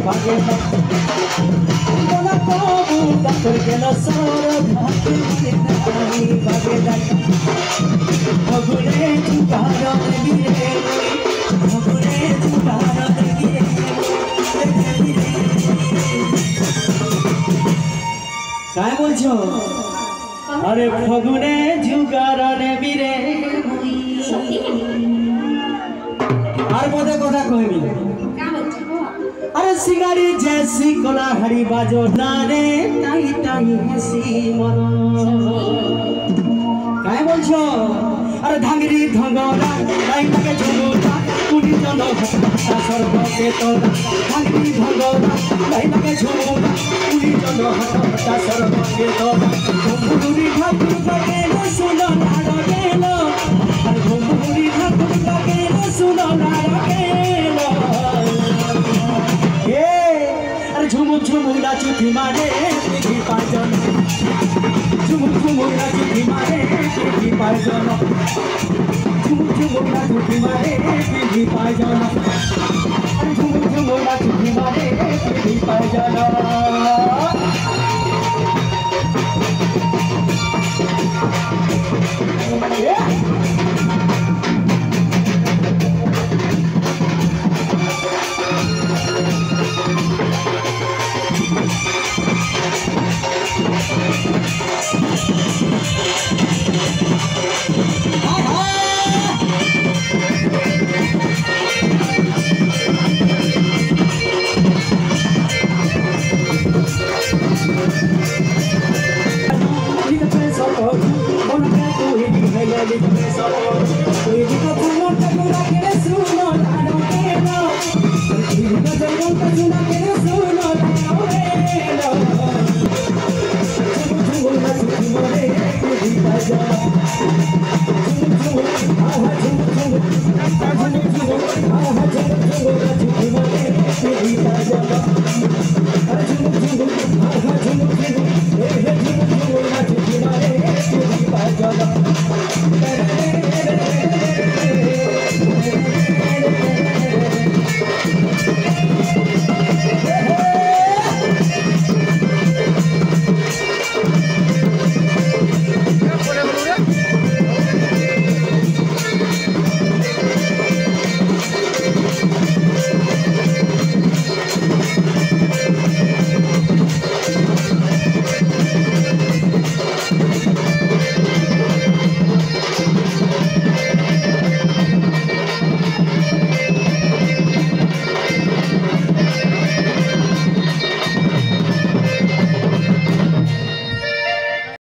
भागे बोला तो बूटा कर गेला सोर भागे भागे भगुले जुगार बिरे भगुले जुगार बिरे काय बोलছো अरे भगुले जुगार बिरे আর পদে কথা কইবি अरे सिंगारी जैसी कोला हरी बाजो नारे ताई ताई हसी मन काय बोलছো अरे धांगरी धंगरा ताई ताके झुमुटा कुड़ी जन सरब के तोरा धांगरी धंगरा ताई ताके झुमुटा कुड़ी जन हटा सरब के तोरा घुमुरी ठाकुर के सुनो नारो गेलो अरे घुमुरी ठाकुर के सुनो नारो गेलो झुमुक झुमुक नाचू धीमाने पीठी पाजन झुमुक झुमुक नाचू धीमाने पीठी पाजन झुमुक झुमुक नाचू धीमाने पीठी पाजन झुमुक झुमुक नाचू धीमाने पीठी पाजन